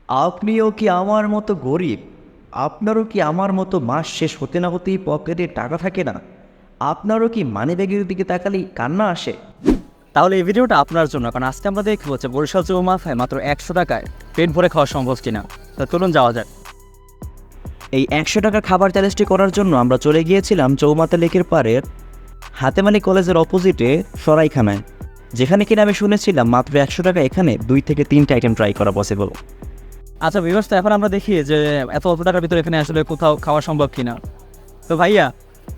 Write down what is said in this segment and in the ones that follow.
আপনিও কি আমার মতো গরিব? আপনারও কি আমার মতো মাস শেষ হতে না হতেই পকেটে টাকা থাকে না? আপনারও কি মানিব্যাগের দিকে তাকালেই কান্না আসে? তাহলে এই ভিডিওটা আপনার জন্য, কারণ আজকে আমরা দেখবো যে বরিশাল চৌমাথায় মাত্র 100 টাকায় পেট ভরে খাওয়া সম্ভব কিনা। তা চলুন যাওয়া যাক। এই 100 টাকার খাবার চ্যালেঞ্জটি করার জন্য আমরা চলে গিয়েছিলাম চৌমাথা লেকের পাড়ের হাতেমালি কলেজের অপোজিটে সরাইখানায়, যেখানে কিনা আমি শুনেছিলাম মাত্র 100 টাকা এখানে 2 থেকে 3টা আইটেম ট্রাই করা পসিবল। আচ্ছা ভিউয়ার্স, তো এখন আমরা দেখি যে এত অল্প টাকার ভিতরে এখানে আসলে কোথাও খাওয়া সম্ভব কিনা। তো ভাইয়া,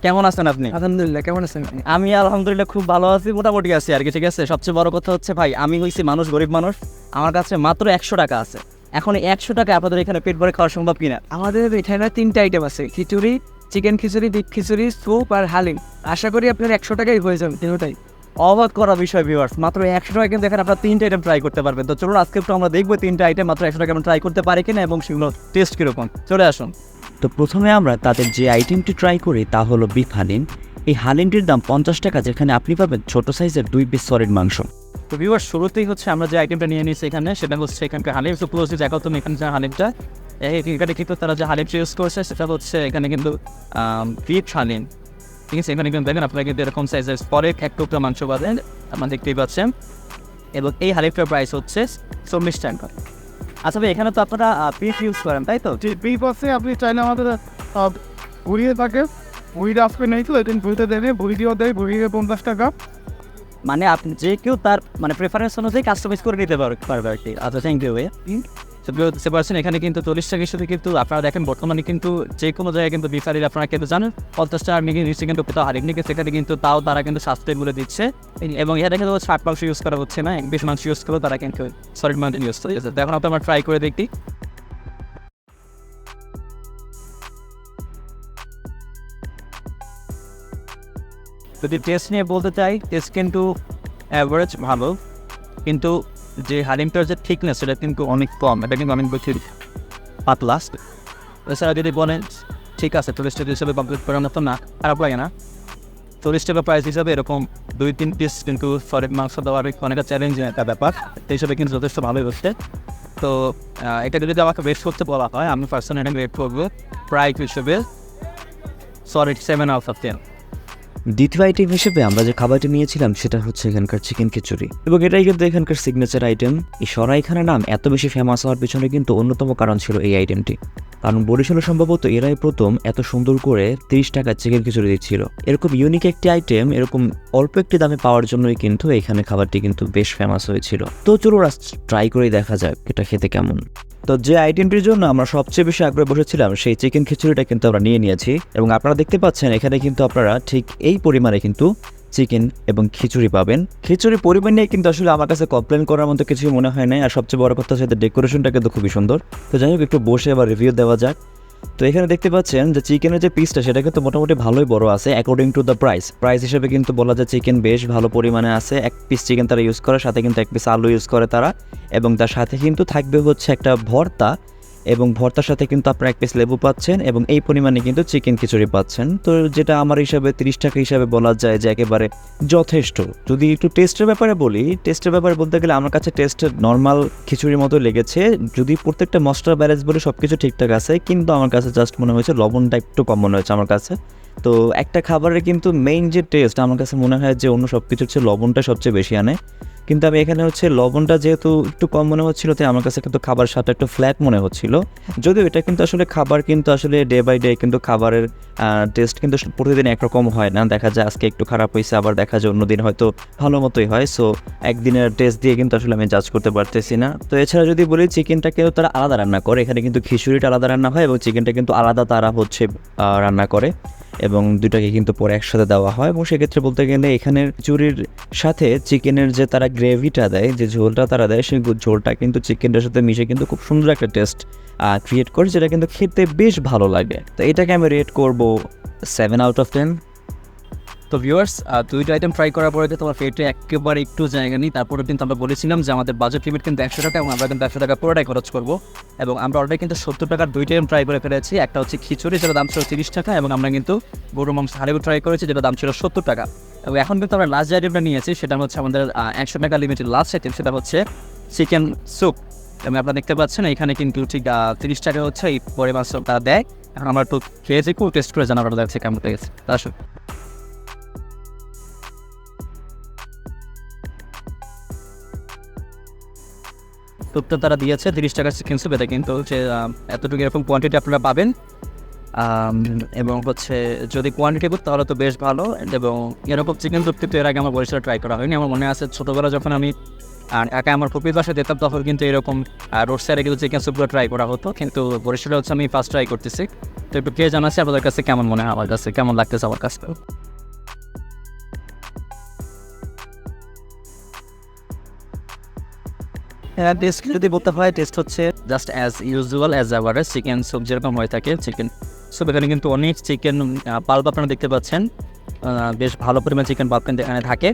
কেমন আছেন আপনি? আলহামদুলিল্লাহ, কেমন আছেন? আমি আলহামদুলিল্লাহ খুব ভালো আছি, মোটামুটি আছি আর কি। ঠিক আছে, সবচেয়ে বড় কথা হচ্ছে ভাই, আমি হইছি মানুষ, গরিব মানুষ, আমার কাছে মাত্র 100 টাকা আছে। এখন এই 100 টাকা আপনাদের এখানে পেট ভরে খাওয়া সম্ভব কিনা? আমাদের এখানে 3টা আইটেম আছে, খিচুড়ি, চিকেন খিচুড়ি, বিফ খিচুড়ি, স্যুপ আর হালিম। আশা করি আপনার 100 টাকাই হয়ে যাবে তিনটাই। অবাক করা বিষয় ভিউয়ার্স, মাত্র 100 টাকা কিন্তু এখানে আপনার 3টা আইটেম ট্রাই করতে পারবেন। তো চলুন আজকে একটু আমরা দেখবো 3টা আইটেম মাত্র 100 টাকা আমরা ট্রাই করতে পারি কিনা এবং সেগুলো টেস্ট কীরকম। চলে আসুন। তো প্রথমে আমরা তাদের যে আইটেমটি ট্রাই করি তা হলো বিফ হালিম। এই হালিমটির দাম 50 টাকা, যেখানে আপনি পাবেন ছোট সাইজের 2 পিস সলিড মাংস। তো ভিউয়ার্স, শুরুতেই হচ্ছে আমরা যে আইটেমটা নিয়ে নিয়েছি এখানে, সেটা হচ্ছে এখানকার হালিম। তো ক্লোজলি দেখো তুমি এখানে যে হালিমটা, এখানে কিন্তু তারা যে হালিমটা ইউজ করছে সেটা হচ্ছে এখানে কিন্তু বিফ হালিম। ঠিক আছে, এখানে কিন্তু দেখেন আপনারা কিন্তু এরকম সাইজের পরে এক টুকরা মাংস পাবেন, আপনারা দেখতেই পাচ্ছেন। এবং এই হালিমটার প্রাইস হচ্ছে 40 টাকা। আচ্ছা ভাই, এখানে তো আপনারা বিফ ইউজ করেন তাই তো? বিফ আছে, আপনি চাইলে আমাদের ভুড়িয়ে থাকে, ভুড়িটা আজকে নেই তো, এদিন ভুড়িতে দেবে, ভুড়ি দিয়েও দেয়, ভুড়িয়ে 50 টাকা। মানে আপনি যে কেউ তার মানে প্রেফারেন্স অনুযায়ী কাস্টমাইজ করে নিতে পারবে আর কি। আচ্ছা, থ্যাংক ইউ ভাইয়া। বুঝতে পারছেন, এখানে কিন্তু 40 টাকার সাথে কিন্তু আপনারা দেখেন বর্তমানে কিন্তু যে কোনো জায়গায় কিন্তু বিফ হালিম আপনারা কিন্তু জানেন 50 টাকা নিচে কিন্তু কোথাও হালিম নিকে, সেখানে কিন্তু তাও তারা কিন্তু সাশ্রয় মূল্যে দিচ্ছে। এবং এখানে কিন্তু শার্ট মাংস ইউজ করা হচ্ছে না, বেশ মাংস ইউজ করলেও তারা কিন্তু সলিড মাংস ইউজ করছে। তো এখন আমরা ট্রাই করে দেখি। যদি টেস্ট নিয়ে বলতে চাই, টেস্ট কিন্তু অ্যাভারেজ ভালো, কিন্তু যে হালিমটার যে থিকনেস সেটা কিন্তু অনেক কম, এটা কিন্তু অনেক বেশি পাতলা। এছাড়া যদি বলেন ঠিক আছে 40 টাকা হিসাবে কমপ্লিট করার মতো না, খারাপ লাগে না। 40 টাকা প্রাইস হিসাবে এরকম 2-3 পিস কিন্তু সলিড মাংস দেওয়ার অনেকটা চ্যালেঞ্জিং একটা ব্যাপার, সেই হিসাবে কিন্তু যথেষ্ট ভালোই হচ্ছে। তো এটা যদি আমাকে বেস্ট করতে বলা হয়, আমি পার্সোনালি এটা রেট করবো প্রাইস হিসেবে সলিড 7 আউট অফ 10। দ্বিতীয় আইটেম হিসেবে আমরা যে খাবারটি নিয়েছিলাম সেটা হচ্ছে এখানকার চিকেন খিচুড়ি, এবং এটাই কিন্তু এখানকার সিগনেচার আইটেম। এই সরাইখানার নাম এত বেশি ফেমাস হওয়ার পিছনে কিন্তু অন্যতম কারণ ছিল এই আইটেমটি, কারণ বরিশালে সম্ভবত এরাই প্রথম এত সুন্দর করে 30 টাকার চিকেন খিচুড়ি দিচ্ছিল। এরকম ইউনিক একটি আইটেম এরকম অল্প একটি দামে পাওয়ার জন্যই কিন্তু এখানে খাবারটি কিন্তু বেশ ফেমাস হয়েছিল। তো চলো ট্রাই করে দেখা যাক এটা খেতে কেমন। তো যে আইটেমটির জন্য আমরা সবচেয়ে বেশি আগ্রহে বসেছিলাম সেই চিকেন খিচুড়িটা কিন্তু আমরা নিয়ে নিয়েছি, এবং আপনারা দেখতে পাচ্ছেন এখানে কিন্তু আপনারা ঠিক এই পরিমাণে কিন্তু চিকেন এবং খিচুড়ি পাবেন। খিচুড়ির পরিমাণ নিয়ে কিন্তু আসলে আমার কাছে কমপ্লেন করার মতো কিছু মনে হয় নাই, আর সবচেয়ে বড় কথা হচ্ছে ডেকোরেশনটা কিন্তু খুবই সুন্দর। তো যাই হোক, একটু বসে আবার রিভিউ দেওয়া যাক। তো এখানে দেখতে পাচ্ছেন যে চিকেনের যে পিসটা সেটা কিন্তু মোটামুটি ভালোই বড় আছে অ্যাকর্ডিং টু দ্য প্রাইস হিসেবে কিন্তু বলা যায় চিকেন বেশ ভালো পরিমাণে আছে। এক পিস চিকেন তারা ইউজ করে, সাথে কিন্তু 1 পিস আলু ইউজ করে তারা, এবং তার সাথে কিন্তু থাকবে হচ্ছে একটা ভর্তা, এবং ভর্তার সাথে কিন্তু আপনারা 1 পিস লেবু পাচ্ছেন, এবং এই পরিমাণে কিন্তু চিকেন খিচুড়ি পাচ্ছেন। তো যেটা আমার হিসাবে 30 টাকা হিসাবে বলা যায় যে একেবারে যথেষ্ট। যদি একটু টেস্টের ব্যাপারে বলি, টেস্টের ব্যাপারে বলতে গেলে আমার কাছে টেস্ট নর্মাল খিচুড়ির মতো লেগেছে। যদি প্রত্যেকটা মশলা ব্যালেন্স বলে সব কিছু ঠিকঠাক আছে, কিন্তু আমার কাছে জাস্ট মনে হয়েছে লবণটা একটু কম মনে হয়েছে আমার কাছে। তো একটা খাবারের কিন্তু মেইন যে টেস্ট আমার কাছে মনে হয় যে অন্য সব কিছু হচ্ছে লবণটা সবচেয়ে বেশি আনে, কিন্তু আমি এখানে হচ্ছে লবণটা যেহেতু একটু কম মনে হচ্ছিল, তাই আমার কাছে কিন্তু খাবার স্বাদটা একটু ফ্ল্যাট মনে হচ্ছিল। যদিও এটা কিন্তু আসলে খাবার কিন্তু আসলে ডে বাই ডে কিন্তু খাবারের টেস্ট কিন্তু প্রতিদিন একরকম হয় না, দেখা যায় আজকে একটু খারাপ হয়েছে, আবার দেখা যায় অন্যদিন হয়তো ভালো মতোই হয়। সো একদিনের টেস্ট দিয়ে কিন্তু আসলে আমি জাজ করতে পারতেছি না। তো এছাড়া যদি বলি, চিকেনটাকেও তারা আলাদা রান্না করে, এখানে কিন্তু খিচুড়িটা আলাদা রান্না হয় এবং চিকেনটা কিন্তু আলাদা তারা হচ্ছে রান্না করে, এবং দুটাকে কিন্তু পরে একসাথে দেওয়া হয়। এবং সেক্ষেত্রে বলতে গেলে এখানের চুরির সাথে চিকেনের যে তারা গ্রেভিটা দেয়, যে ঝোলটা তারা দেয়, সেই ঝোলটা কিন্তু চিকেনটার সাথে মিশে কিন্তু খুব সুন্দর একটা টেস্ট ক্রিয়েট করে, যেটা কিন্তু খেতে বেশ ভালো লাগে। তো এটাকে আমি রেট করব 7 আউট অফ 10। তো ভিউয়ার্স, 2টা আইটেম ট্রাই করার পরে তোমার পেটে একেবারে একটু জায়গা নেই। তারপরে কিন্তু আমরা বলেছিলাম যে আমাদের বাজেট লিমিট কিন্তু 100 টাকা, এবং আমরা কিন্তু 100 টাকা পুরোটাই খরচ করবো। এবং আমরা অলরেডি কিন্তু 70 টাকার 2টা আইটেম ট্রাই করে ফেলেছি। একটা হচ্ছে খিচুড়ি, যেটা দাম ছিল 30 টাকা, এবং আমরা কিন্তু গরু মাংস হালিমও ট্রাই করেছি, যেটা দাম ছিল 70 টাকা। এবং এখন কিন্তু আমরা লাস্ট যে আইটেমটা নিয়েছি সেটা হচ্ছে আমাদের 100 টাকা লিমিটেড লাস্ট আইটেম, সেটা হচ্ছে চিকেন স্যুপ। এবং আপনারা দেখতে পাচ্ছেন এখানে কিন্তু ঠিক 30 টাকা হচ্ছে এই পরে মাছটা তারা দেয়। এখন আমরা একটু খেয়েছি, একটু টেস্ট করে জানাবো আপনাদের কাছে কেমন লেগেছে। আসুন। টুকটা তারা দিয়েছে 30 টাকার চিকেন স্যুপ, এটা কিন্তু হচ্ছে এতটুকু এরকম কোয়ান্টিটি আপনারা পাবেন। এবং হচ্ছে যদি কোয়ান্টিটি তাহলে তো বেশ ভালো। এবং এরকম চিকেন স্যুপ কিন্তু এর আগে আমার বরিশালে ট্রাই করা হয়নি। আমার মনে আছে ছোটোবেলা যখন আমি একা আমার ফুপির বাসায় যেতাম তখন কিন্তু এরকম রোড সাইডে কিন্তু চিকেন স্যুপগুলো ট্রাই করা হতো, কিন্তু বরিশালে হচ্ছে আমি ফার্স্ট ট্রাই করতেছি। তো একটু কে জানাচ্ছি আপনাদের কাছে কেমন মনে হয়, আমার কাছে কেমন লাগতেছে আমার কাছে। হ্যাঁ, টেস্ট যদি বলতে হয়, টেস্ট হচ্ছে just as usual as average chicken soup যেরকম হয়ে থাকে। চিকেন স্যুপ এখানে কিন্তু অনেক চিকেন পাল্প আপনারা দেখতে পাচ্ছেন, বেশ ভালো পরিমাণ চিকেন পাল্প কিন্তু এখানে থাকে।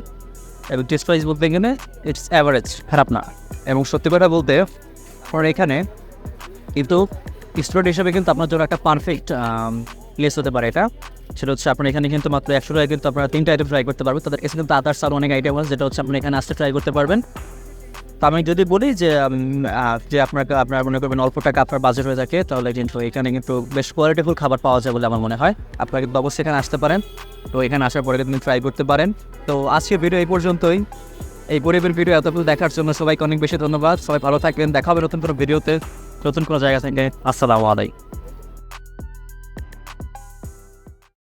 এবং টেস্ট ওয়াইজ বলতে গেলে ইটস অ্যাভারেজ, খারাপ না। এবং সত্যি কথা বলতে আপনার এখানে কিন্তু স্টুডেন্ট হিসেবে কিন্তু আপনার জন্য একটা পারফেক্ট প্লেস হতে পারে এটা। সেটা হচ্ছে আপনার এখানে কিন্তু মাত্র 100 টাকায় কিন্তু আপনারা 3টা আইটেম ট্রাই করতে পারবেন। তাদের কাছে কিন্তু আদার্স আরও অনেক আইটেম আছে যেটা হচ্ছে আপনি এখানে আসতে ট্রাই করতে পারবেন। তো আমি যদি বলি যে আপনার মনে করবেন অল্প টাকা আপনার বাজেট হয়ে থাকে, তাহলে কিন্তু এখানে কিন্তু বেশ কোয়ালিটিফুল খাবার পাওয়া যায় বলে আমার মনে হয়। আপনারা কিন্তু অবশ্যই এখানে আসতে পারেন। তো এখানে আসার পরে কিন্তু ট্রাই করতে পারেন। তো আজকে ভিডিও এই পর্যন্তই। এই গরিবের ভিডিও এতটুকু দেখার জন্য সবাইকে অনেক বেশি ধন্যবাদ। সবাই ভালো থাকবেন, দেখা হবে নতুন কোনো ভিডিওতে, নতুন কোনো জায়গা থেকে। আসসালামু আলাইকুম।